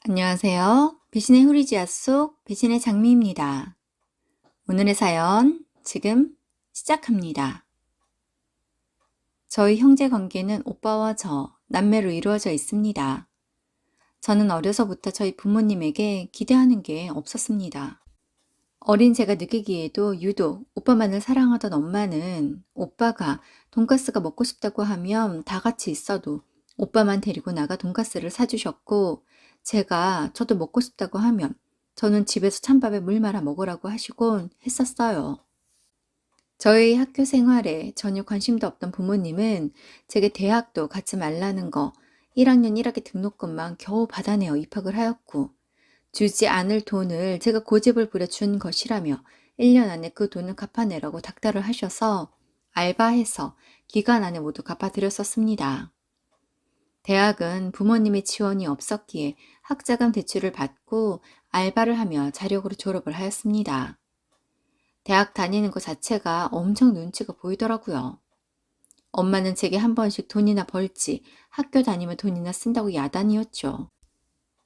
안녕하세요. 배신의 후리지아 속 배신의 장미입니다. 오늘의 사연 지금 시작합니다. 저희 형제 관계는 오빠와 저, 남매로 이루어져 있습니다. 저는 어려서부터 저희 부모님에게 기대하는 게 없었습니다. 어린 제가 느끼기에도 유독 오빠만을 사랑하던 엄마는 오빠가 돈가스가 먹고 싶다고 하면 다 같이 있어도 오빠만 데리고 나가 돈가스를 사주셨고, 제가 저도 먹고 싶다고 하면 저는 집에서 찬밥에 물 말아 먹으라고 하시곤 했었어요. 저희 학교 생활에 전혀 관심도 없던 부모님은 제게 대학도 가지 말라는 거, 1학년 1학기 등록금만 겨우 받아내어 입학을 하였고, 주지 않을 돈을 제가 고집을 부려 준 것이라며 1년 안에 그 돈을 갚아내라고 닥달을 하셔서 알바해서 기간 안에 모두 갚아드렸었습니다. 대학은 부모님의 지원이 없었기에 학자금 대출을 받고 알바를 하며 자력으로 졸업을 하였습니다. 대학 다니는 것 자체가 엄청 눈치가 보이더라고요. 엄마는 제게 한 번씩 돈이나 벌지 학교 다니면 돈이나 쓴다고 야단이었죠.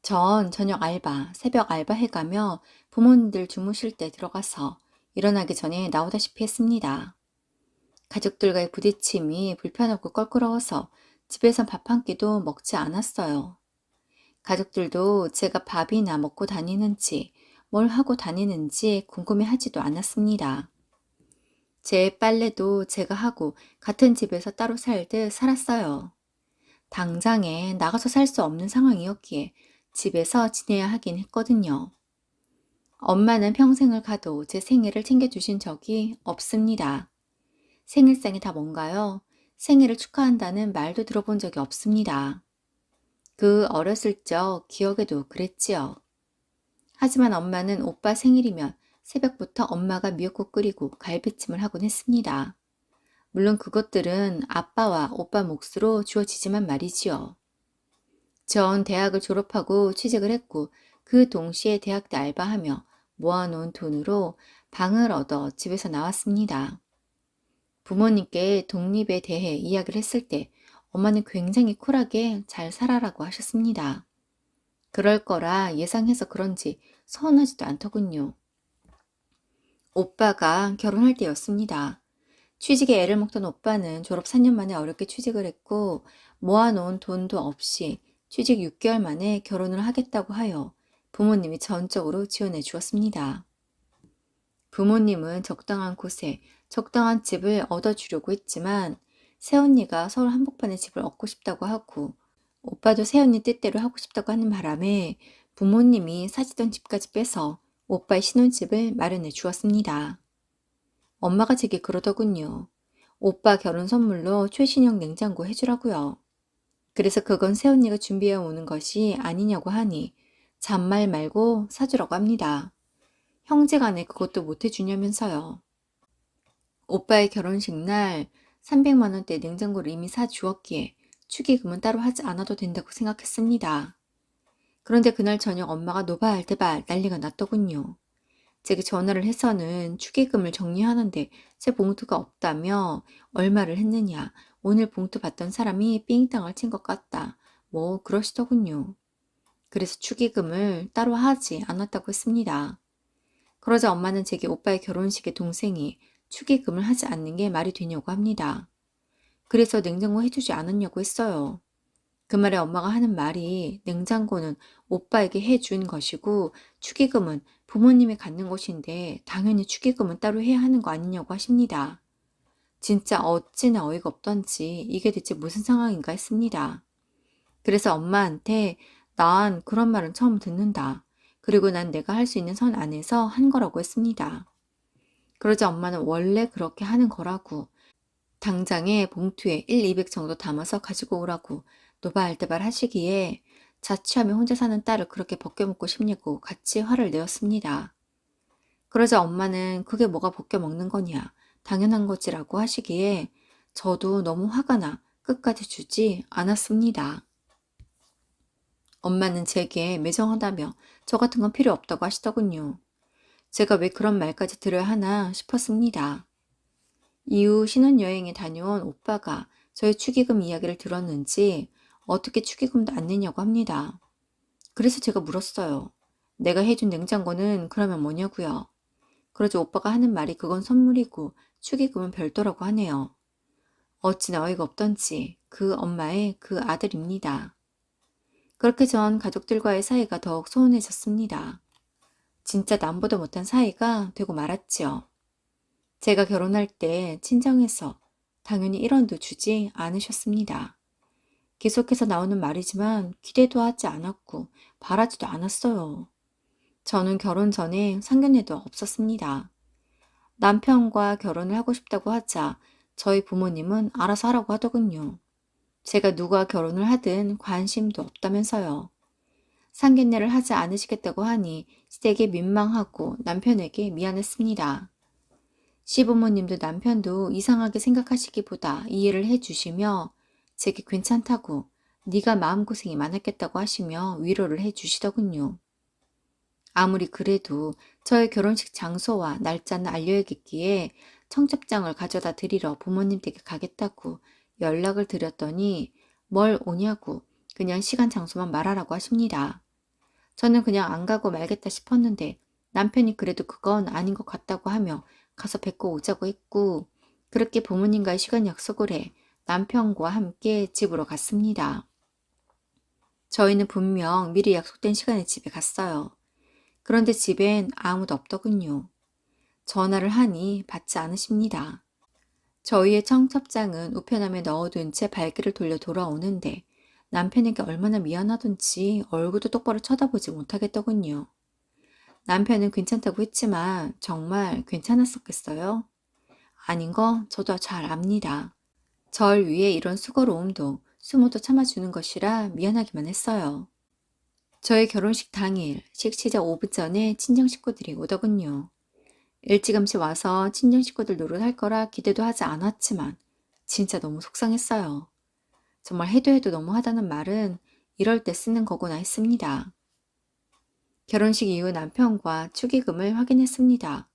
전 저녁 알바, 새벽 알바 해가며 부모님들 주무실 때 들어가서 일어나기 전에 나오다시피 했습니다. 가족들과의 부딪힘이 불편하고 껄끄러워서 집에선 밥 한 끼도 먹지 않았어요. 가족들도 제가 밥이나 먹고 다니는지 뭘 하고 다니는지 궁금해하지도 않았습니다. 제 빨래도 제가 하고 같은 집에서 따로 살듯 살았어요. 당장에 나가서 살 수 없는 상황이었기에 집에서 지내야 하긴 했거든요. 엄마는 평생을 가도 제 생일을 챙겨주신 적이 없습니다. 생일상이 다 뭔가요? 생일을 축하한다는 말도 들어본 적이 없습니다. 그 어렸을 적 기억에도 그랬지요. 하지만 엄마는 오빠 생일이면 새벽부터 엄마가 미역국 끓이고 갈비찜을 하곤 했습니다. 물론 그것들은 아빠와 오빠 몫으로 주어지지만 말이지요. 전 대학을 졸업하고 취직을 했고 그 동시에 대학 때 알바하며 모아놓은 돈으로 방을 얻어 집에서 나왔습니다. 부모님께 독립에 대해 이야기를 했을 때 엄마는 굉장히 쿨하게 잘 살아라고 하셨습니다. 그럴 거라 예상해서 그런지 서운하지도 않더군요. 오빠가 결혼할 때였습니다. 취직에 애를 먹던 오빠는 졸업 4년 만에 어렵게 취직을 했고 모아놓은 돈도 없이 취직 6개월 만에 결혼을 하겠다고 하여 부모님이 전적으로 지원해 주었습니다. 부모님은 적당한 곳에 적당한 집을 얻어주려고 했지만 새언니가 서울 한복판에 집을 얻고 싶다고 하고 오빠도 새언니 뜻대로 하고 싶다고 하는 바람에 부모님이 사시던 집까지 빼서 오빠의 신혼집을 마련해 주었습니다. 엄마가 제게 그러더군요. 오빠 결혼 선물로 최신형 냉장고 해주라고요. 그래서 그건 새언니가 준비해 오는 것이 아니냐고 하니 잔말 말고 사주라고 합니다. 형제간에 그것도 못 해주냐면서요. 오빠의 결혼식 날 300만 원대 냉장고를 이미 사주었기에 축의금은 따로 하지 않아도 된다고 생각했습니다. 그런데 그날 저녁 엄마가 노발대발 난리가 났더군요. 제게 전화를 해서는 축의금을 정리하는데 제 봉투가 없다며 얼마를 했느냐, 오늘 봉투 받던 사람이 삥땅을 친 것 같다, 뭐 그러시더군요. 그래서 축의금을 따로 하지 않았다고 했습니다. 그러자 엄마는 제게 오빠의 결혼식에 동생이 축의금을 하지 않는 게 말이 되냐고 합니다. 그래서 냉장고 해주지 않았냐고 했어요. 그 말에 엄마가 하는 말이 냉장고는 오빠에게 해준 것이고 축의금은 부모님이 갖는 것인데 당연히 축의금은 따로 해야 하는 거 아니냐고 하십니다. 진짜 어찌나 어이가 없던지 이게 대체 무슨 상황인가 했습니다. 그래서 엄마한테 난 그런 말은 처음 듣는다. 그리고 난 내가 할 수 있는 선 안에서 한 거라고 했습니다. 그러자 엄마는 원래 그렇게 하는 거라고 당장에 봉투에 1, 200 정도 담아서 가지고 오라고 노발대발 하시기에 자취하며 혼자 사는 딸을 그렇게 벗겨먹고 싶냐고 같이 화를 내었습니다. 그러자 엄마는 그게 뭐가 벗겨먹는 거냐, 당연한 거지라고 하시기에 저도 너무 화가 나 끝까지 주지 않았습니다. 엄마는 제게 매정하다며 저 같은 건 필요 없다고 하시더군요. 제가 왜 그런 말까지 들어야 하나 싶었습니다. 이후 신혼여행에 다녀온 오빠가 저희 축의금 이야기를 들었는지 어떻게 축의금도 안 내냐고 합니다. 그래서 제가 물었어요. 내가 해준 냉장고는 그러면 뭐냐고요? 그러자 오빠가 하는 말이 그건 선물이고 축의금은 별도라고 하네요. 어찌나 어이가 없던지 그 엄마의 그 아들입니다. 그렇게 전 가족들과의 사이가 더욱 소원해졌습니다. 진짜 남보다 못한 사이가 되고 말았지요. 제가 결혼할 때 친정에서 당연히 1원도 주지 않으셨습니다. 계속해서 나오는 말이지만 기대도 하지 않았고 바라지도 않았어요. 저는 결혼 전에 상견례도 없었습니다. 남편과 결혼을 하고 싶다고 하자 저희 부모님은 알아서 하라고 하더군요. 제가 누가 결혼을 하든 관심도 없다면서요. 상견례를 하지 않으시겠다고 하니 되게 민망하고 남편에게 미안했습니다. 시부모님도 남편도 이상하게 생각하시기보다 이해를 해주시며 제게 괜찮다고 네가 마음고생이 많았겠다고 하시며 위로를 해주시더군요. 아무리 그래도 저의 결혼식 장소와 날짜는 알려야겠기에 청첩장을 가져다 드리러 부모님 댁에 가겠다고 연락을 드렸더니 뭘 오냐고 그냥 시간 장소만 말하라고 하십니다. 저는 그냥 안 가고 말겠다 싶었는데 남편이 그래도 그건 아닌 것 같다고 하며 가서 뵙고 오자고 했고 그렇게 부모님과의 시간 약속을 해 남편과 함께 집으로 갔습니다. 저희는 분명 미리 약속된 시간에 집에 갔어요. 그런데 집엔 아무도 없더군요. 전화를 하니 받지 않으십니다. 저희의 청첩장은 우편함에 넣어둔 채 발길을 돌려 돌아오는데 남편에게 얼마나 미안하던지 얼굴도 똑바로 쳐다보지 못하겠더군요. 남편은 괜찮다고 했지만 정말 괜찮았었겠어요? 아닌 거 저도 잘 압니다. 절 위해 이런 수고로움도 숨어도 참아주는 것이라 미안하기만 했어요. 저의 결혼식 당일 식시작 5분 전에 친정 식구들이 오더군요. 일찌감치 와서 친정 식구들 노릇할 거라 기대도 하지 않았지만 진짜 너무 속상했어요. 정말 해도 너무하다는 말은 이럴 때 쓰는 거구나 했습니다. 결혼식 이후 남편과 축의금을 확인했습니다.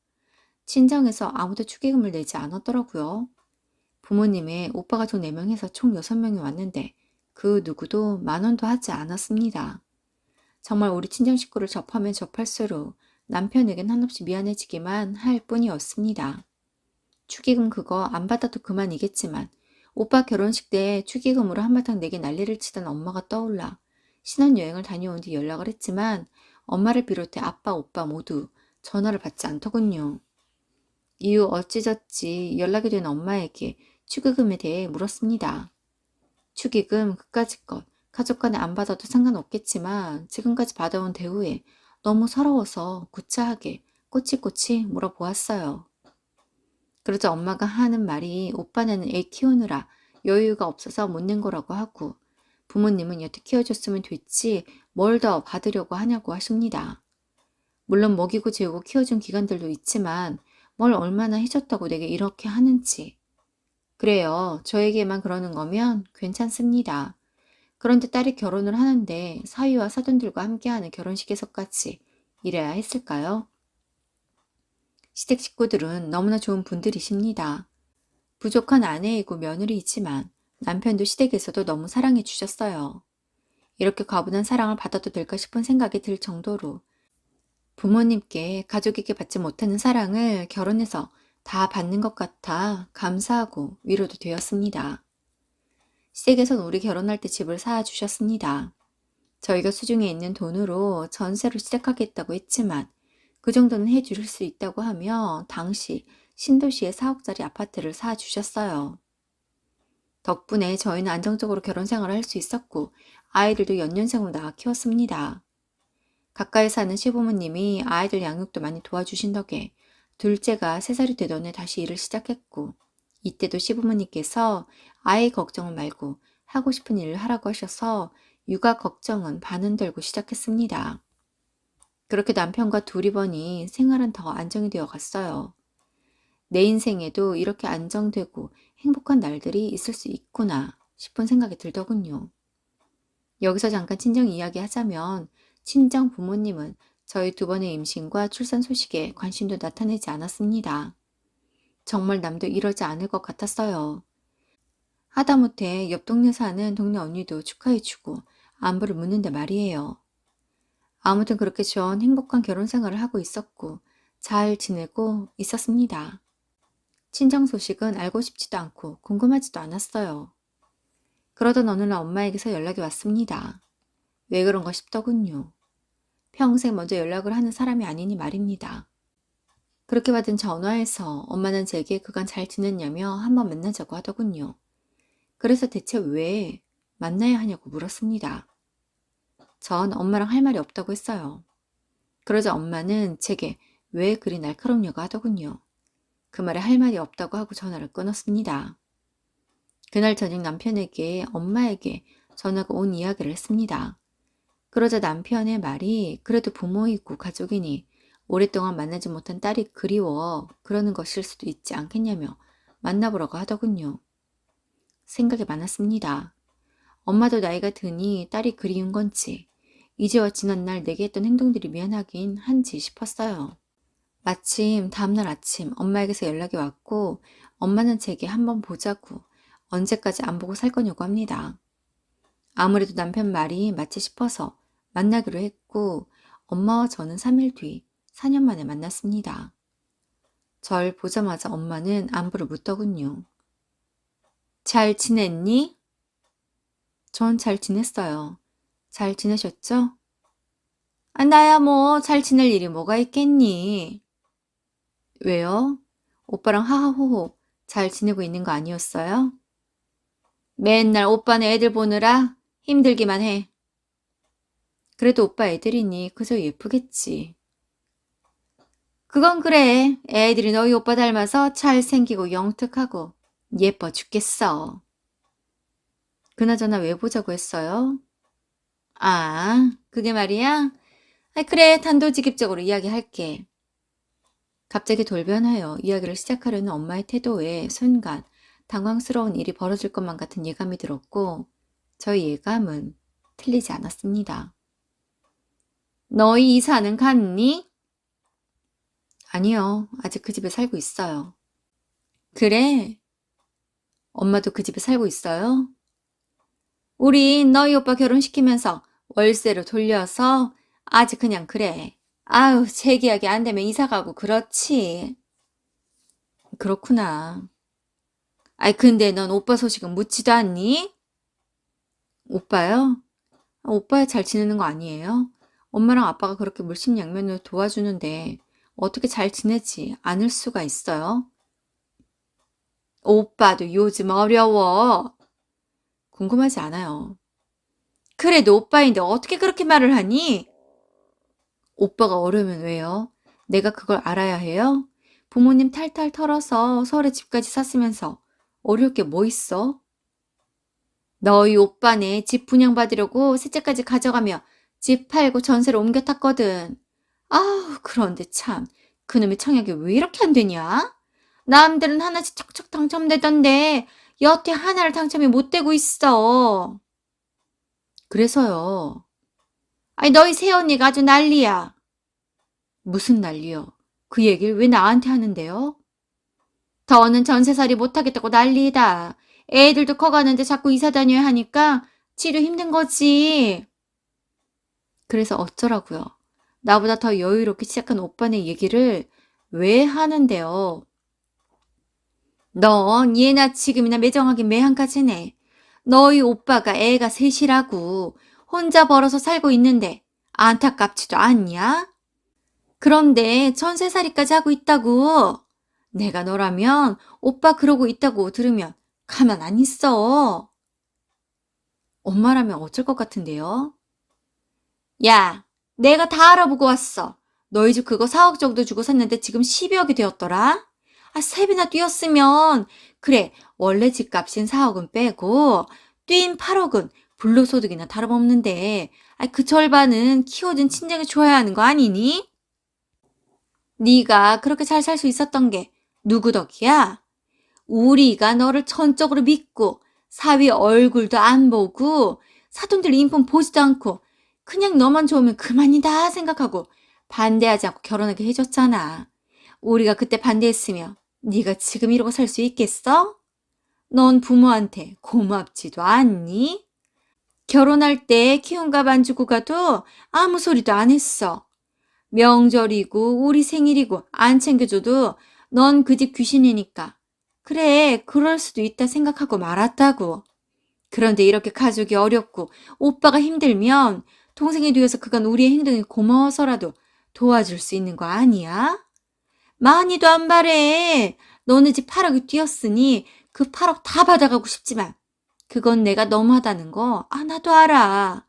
친정에서 아무도 축의금을 내지 않았더라고요. 부모님의 오빠 가족 4명 해서 총 6명이 왔는데 그 누구도 10,000원도 하지 않았습니다. 정말 우리 친정 식구를 접하면 접할수록 남편에겐 한없이 미안해지기만 할 뿐이었습니다. 축의금 그거 안 받아도 그만이겠지만 오빠 결혼식 때 축의금으로 한바탕 내게 난리를 치던 엄마가 떠올라 신혼여행을 다녀온 뒤 연락을 했지만 엄마를 비롯해 아빠, 오빠 모두 전화를 받지 않더군요. 이후 어찌저찌 연락이 된 엄마에게 축의금에 대해 물었습니다. 축의금 그까짓 것 가족 간에 안 받아도 상관없겠지만 지금까지 받아온 대우에 너무 서러워서 구차하게 꼬치꼬치 물어보았어요. 그러자 엄마가 하는 말이 오빠는 애 키우느라 여유가 없어서 못 낸 거라고 하고 부모님은 여태 키워줬으면 됐지 뭘 더 받으려고 하냐고 하십니다. 물론 먹이고 재우고 키워준 기간들도 있지만 뭘 얼마나 해줬다고 내게 이렇게 하는지. 그래요. 저에게만 그러는 거면 괜찮습니다. 그런데 딸이 결혼을 하는데 사위와 사돈들과 함께하는 결혼식에서까지 이래야 했을까요? 시댁 식구들은 너무나 좋은 분들이십니다. 부족한 아내이고 며느리이지만 남편도 시댁에서도 너무 사랑해 주셨어요. 이렇게 과분한 사랑을 받아도 될까 싶은 생각이 들 정도로 부모님께 가족에게 받지 못하는 사랑을 결혼해서 다 받는 것 같아 감사하고 위로도 되었습니다. 시댁에선 우리 결혼할 때 집을 사주셨습니다. 저희가 수중에 있는 돈으로 전세로 시작하겠다고 했지만 그 정도는 해주실 수 있다고 하며 당시 신도시의 4억짜리 아파트를 사주셨어요. 덕분에 저희는 안정적으로 결혼 생활을 할 수 있었고 아이들도 연년생으로 낳아 키웠습니다. 가까이 사는 시부모님이 아이들 양육도 많이 도와주신 덕에 둘째가 3살이 되던 해 다시 일을 시작했고 이때도 시부모님께서 아이 걱정을 말고 하고 싶은 일을 하라고 하셔서 육아 걱정은 반은 덜고 시작했습니다. 그렇게 남편과 둘이 보니 생활은 더 안정이 되어 갔어요. 내 인생에도 이렇게 안정되고 행복한 날들이 있을 수 있구나 싶은 생각이 들더군요. 여기서 잠깐 친정 이야기 하자면 친정 부모님은 저희 2번의 임신과 출산 소식에 관심도 나타내지 않았습니다. 정말 남도 이러지 않을 것 같았어요. 하다못해 옆 동네 사는 동네 언니도 축하해주고 안부를 묻는데 말이에요. 아무튼 그렇게 좋은 행복한 결혼 생활을 하고 있었고 잘 지내고 있었습니다. 친정 소식은 알고 싶지도 않고 궁금하지도 않았어요. 그러던 어느 날 엄마에게서 연락이 왔습니다. 왜 그런가 싶더군요. 평생 먼저 연락을 하는 사람이 아니니 말입니다. 그렇게 받은 전화에서 엄마는 제게 그간 잘 지냈냐며 한번 만나자고 하더군요. 그래서 대체 왜 만나야 하냐고 물었습니다. 전 엄마랑 할 말이 없다고 했어요. 그러자 엄마는 제게 왜 그리 날카롭냐고 하더군요. 그 말에 할 말이 없다고 하고 전화를 끊었습니다. 그날 저녁 남편에게 엄마에게 전화가 온 이야기를 했습니다. 그러자 남편의 말이 그래도 부모이고 가족이니 오랫동안 만나지 못한 딸이 그리워 그러는 것일 수도 있지 않겠냐며 만나보라고 하더군요. 생각이 많았습니다. 엄마도 나이가 드니 딸이 그리운 건지 이제와 지난날 내게 했던 행동들이 미안하긴 한지 싶었어요. 마침 다음날 아침 엄마에게서 연락이 왔고 엄마는 제게 한번 보자고 언제까지 안 보고 살 거냐고 합니다. 아무래도 남편 말이 맞지 싶어서 만나기로 했고 엄마와 저는 3일 뒤 4년 만에 만났습니다. 절 보자마자 엄마는 안부를 묻더군요. 잘 지냈니? 전 잘 지냈어요. 잘 지내셨죠? 아, 나야 뭐 잘 지낼 일이 뭐가 있겠니? 왜요? 오빠랑 하하호호 잘 지내고 있는 거 아니었어요? 맨날 오빠네 애들 보느라 힘들기만 해. 그래도 오빠 애들이니 그저 예쁘겠지. 그건 그래. 애들이 너희 오빠 닮아서 잘생기고 영특하고 예뻐 죽겠어. 그나저나 왜 보자고 했어요? 아, 그게 말이야? 아, 그래, 단도직입적으로 이야기할게. 갑자기 돌변하여 이야기를 시작하려는 엄마의 태도에 순간 당황스러운 일이 벌어질 것만 같은 예감이 들었고 저희 예감은 틀리지 않았습니다. 너희 이사는 갔니? 아니요, 아직 그 집에 살고 있어요. 그래? 엄마도 그 집에 살고 있어요? 우린 너희 오빠 결혼시키면서 월세로 돌려서 아직 그냥 그래. 아우, 재계약이 안 되면 이사 가고 그렇지. 그렇구나. 아이, 근데 넌 오빠 소식은 묻지도 않니? 오빠요? 오빠야 잘 지내는 거 아니에요? 엄마랑 아빠가 그렇게 물심양면으로 도와주는데 어떻게 잘 지내지 않을 수가 있어요? 오빠도 요즘 어려워. 궁금하지 않아요. 그래도 오빠인데 어떻게 그렇게 말을 하니? 오빠가 어려우면 왜요? 내가 그걸 알아야 해요? 부모님 탈탈 털어서 서울에 집까지 샀으면서 어려울 게 뭐 있어? 너희 오빠네 집 분양받으려고 셋째까지 가져가며 집 팔고 전세로 옮겨 탔거든. 아우, 그런데 참, 그놈의 청약이 왜 이렇게 안 되냐? 남들은 하나씩 척척 당첨되던데 여태 하나를 당첨이 못 되고 있어. 그래서요. 아니, 너희 새언니가 아주 난리야. 무슨 난리요? 그 얘기를 왜 나한테 하는데요? 더는 전세살이 못하겠다고 난리다. 애들도 커가는데 자꾸 이사 다녀야 하니까 치료 힘든 거지. 그래서 어쩌라고요? 나보다 더 여유롭게 시작한 오빠네 얘기를 왜 하는데요? 넌 예나 지금이나 매정하긴 매한가지네. 너희 오빠가 애가 셋이라고 혼자 벌어서 살고 있는데 안타깝지도 않냐? 그런데 전세살이까지 하고 있다고. 내가 너라면 오빠 그러고 있다고 들으면 가만 안 있어. 엄마라면 어쩔 것 같은데요? 야, 내가 다 알아보고 왔어. 너희 집 그거 4억 정도 주고 샀는데 지금 12억이 되었더라? 아, 3배나 뛰었으면, 그래, 원래 집값인 4억은 빼고, 뛴 8억은 불로소득이나 다름없는데, 아, 그 절반은 키워준 친정이 줘야 하는 거 아니니? 네가 그렇게 잘 살 수 있었던 게 누구 덕이야? 우리가 너를 전적으로 믿고 사위 얼굴도 안 보고 사돈들 인품 보지도 않고 그냥 너만 좋으면 그만이다 생각하고 반대하지 않고 결혼하게 해줬잖아. 우리가 그때 반대했으면 네가 지금 이러고 살 수 있겠어? 넌 부모한테 고맙지도 않니? 결혼할 때 키움값 안 주고 가도 아무 소리도 안 했어. 명절이고 우리 생일이고 안 챙겨줘도 넌 그 집 귀신이니까. 그래, 그럴 수도 있다 생각하고 말았다고. 그런데 이렇게 가족이 어렵고 오빠가 힘들면 동생이 되어서 그간 우리의 행동이 고마워서라도 도와줄 수 있는 거 아니야? 많이도 안 바래. 너네 집 8억이 뛰었으니 그 8억 다 받아가고 싶지만 그건 내가 너무하다는 거 나도 알아.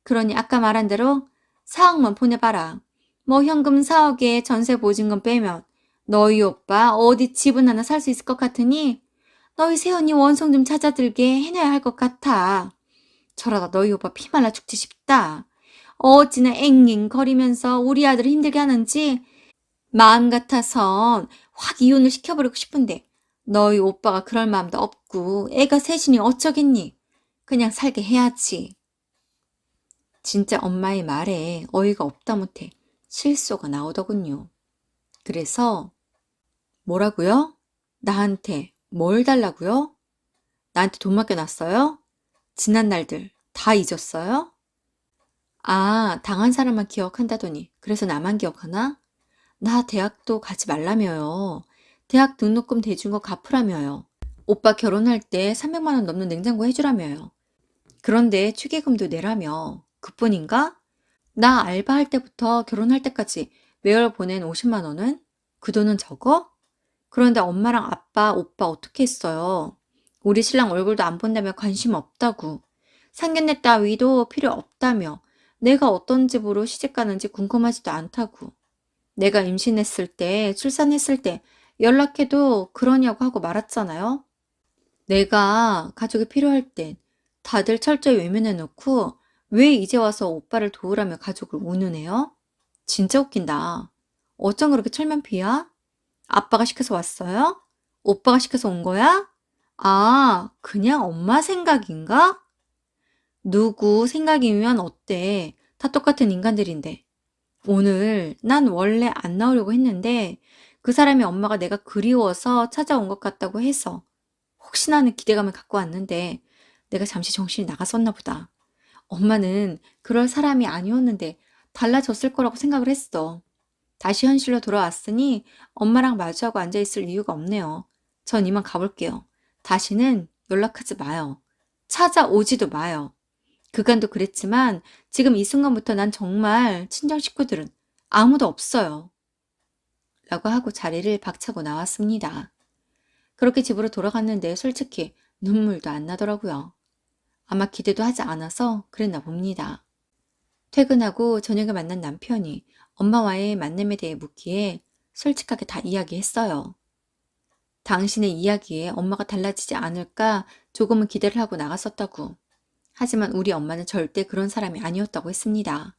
그러니 아까 말한 대로 4억만 보내봐라. 뭐 현금 4억에 전세 보증금 빼면 너희 오빠 어디 집은 하나 살 수 있을 것 같으니 너희 새언니 원성 좀 찾아들게 해놔야 할 것 같아. 저러다 너희 오빠 피말라 죽지 싶다. 어찌나 앵앵거리면서 우리 아들을 힘들게 하는지 마음 같아선 확 이혼을 시켜버리고 싶은데 너희 오빠가 그럴 마음도 없고 애가 셋이니 어쩌겠니? 그냥 살게 해야지. 진짜 엄마의 말에 어이가 없다 못해 실소가 나오더군요. 그래서 뭐라고요? 나한테 뭘 달라고요? 나한테 돈 맡겨놨어요? 지난 날들 다 잊었어요? 당한 사람만 기억한다더니 그래서 나만 기억하나? 나 대학도 가지 말라며요. 대학 등록금 대준 거 갚으라며요. 오빠 결혼할 때 300만 원 넘는 냉장고 해주라며요. 그런데 축의금도 내라며. 그뿐인가? 나 알바할 때부터 결혼할 때까지 매월 보낸 50만 원은? 그 돈은 적어? 그런데 엄마랑 아빠, 오빠 어떻게 했어요? 우리 신랑 얼굴도 안 본다며 관심 없다고. 상견례 따위도 필요 없다며. 내가 어떤 집으로 시집 가는지 궁금하지도 않다고. 내가 임신했을 때, 출산했을 때 연락해도 그러냐고 하고 말았잖아요. 내가 가족이 필요할 땐 다들 철저히 외면해놓고 왜 이제 와서 오빠를 도우라며 가족을 운운해요? 진짜 웃긴다. 어쩜 그렇게 철면피야? 아빠가 시켜서 왔어요? 오빠가 시켜서 온 거야? 그냥 엄마 생각인가? 누구 생각이면 어때? 다 똑같은 인간들인데. 오늘 난 원래 안 나오려고 했는데 그 사람이 엄마가 내가 그리워서 찾아온 것 같다고 해서 혹시나 하는 기대감을 갖고 왔는데 내가 잠시 정신이 나갔었나 보다. 엄마는 그럴 사람이 아니었는데 달라졌을 거라고 생각을 했어. 다시 현실로 돌아왔으니 엄마랑 마주하고 앉아있을 이유가 없네요. 전 이만 가볼게요. 다시는 연락하지 마요. 찾아오지도 마요. 그간도 그랬지만 지금 이 순간부터 난 정말 친정 식구들은 아무도 없어요. 라고 하고 자리를 박차고 나왔습니다. 그렇게 집으로 돌아갔는데 솔직히 눈물도 안 나더라고요. 아마 기대도 하지 않아서 그랬나 봅니다. 퇴근하고 저녁에 만난 남편이 엄마와의 만남에 대해 묻기에 솔직하게 다 이야기했어요. 당신의 이야기에 엄마가 달라지지 않을까 조금은 기대를 하고 나갔었다고. 하지만 우리 엄마는 절대 그런 사람이 아니었다고 했습니다.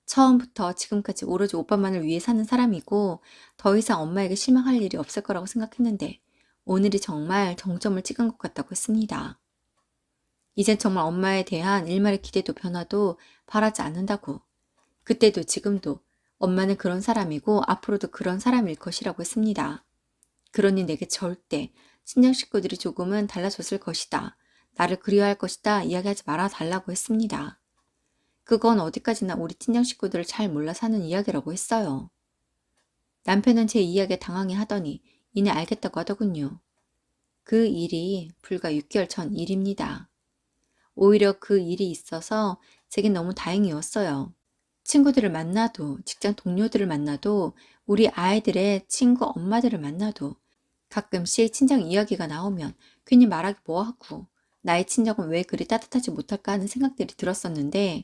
처음부터 지금까지 오로지 오빠만을 위해 사는 사람이고 더 이상 엄마에게 실망할 일이 없을 거라고 생각했는데 오늘이 정말 정점을 찍은 것 같다고 했습니다. 이젠 정말 엄마에 대한 일말의 기대도 변화도 바라지 않는다고. 그때도 지금도 엄마는 그런 사람이고 앞으로도 그런 사람일 것이라고 했습니다. 그러니 내게 절대 친정 식구들이 조금은 달라졌을 것이다. 나를 그리워할 것이다. 이야기하지 말아 달라고 했습니다. 그건 어디까지나 우리 친정 식구들을 잘 몰라 사는 이야기라고 했어요. 남편은 제 이야기에 당황해 하더니 이내 알겠다고 하더군요. 그 일이 불과 6개월 전 일입니다. 오히려 그 일이 있어서 제겐 너무 다행이었어요. 친구들을 만나도, 직장 동료들을 만나도, 우리 아이들의 친구 엄마들을 만나도 가끔씩 친정 이야기가 나오면 괜히 말하기 뭐하고 나의 친정은 왜 그리 따뜻하지 못할까 하는 생각들이 들었었는데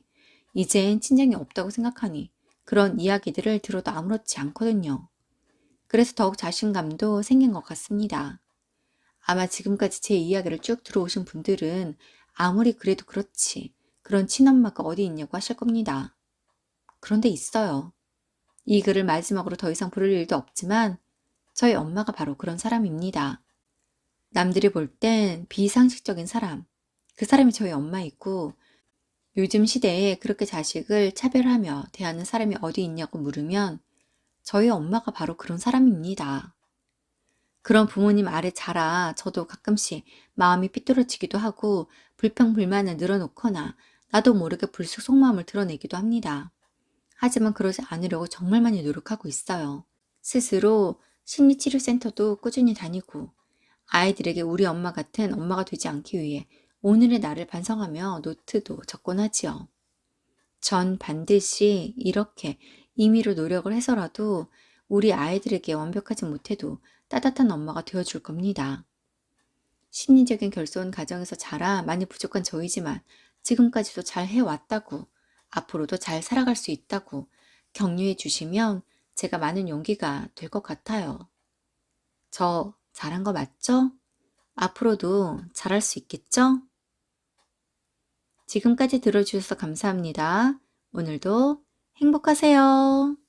이젠 친정이 없다고 생각하니 그런 이야기들을 들어도 아무렇지 않거든요. 그래서 더욱 자신감도 생긴 것 같습니다. 아마 지금까지 제 이야기를 쭉 들어오신 분들은 아무리 그래도 그렇지 그런 친엄마가 어디 있냐고 하실 겁니다. 그런데 있어요. 이 글을 마지막으로 더 이상 부를 일도 없지만 저희 엄마가 바로 그런 사람입니다. 남들이 볼 땐 비상식적인 사람, 그 사람이 저희 엄마이고 요즘 시대에 그렇게 자식을 차별하며 대하는 사람이 어디 있냐고 물으면 저희 엄마가 바로 그런 사람입니다. 그런 부모님 아래 자라 저도 가끔씩 마음이 삐뚤어지기도 하고 불평불만을 늘어놓거나 나도 모르게 불쑥 속마음을 드러내기도 합니다. 하지만 그러지 않으려고 정말 많이 노력하고 있어요. 스스로 심리치료센터도 꾸준히 다니고 아이들에게 우리 엄마 같은 엄마가 되지 않기 위해 오늘의 나를 반성하며 노트도 적곤 하지요. 전 반드시 이렇게 임의로 노력을 해서라도 우리 아이들에게 완벽하지 못해도 따뜻한 엄마가 되어줄 겁니다. 심리적인 결손 가정에서 자라 많이 부족한 저이지만 지금까지도 잘 해왔다고, 앞으로도 잘 살아갈 수 있다고 격려해 주시면 제가 많은 용기가 될 것 같아요. 저 잘한 거 맞죠? 앞으로도 잘할 수 있겠죠? 지금까지 들어주셔서 감사합니다. 오늘도 행복하세요.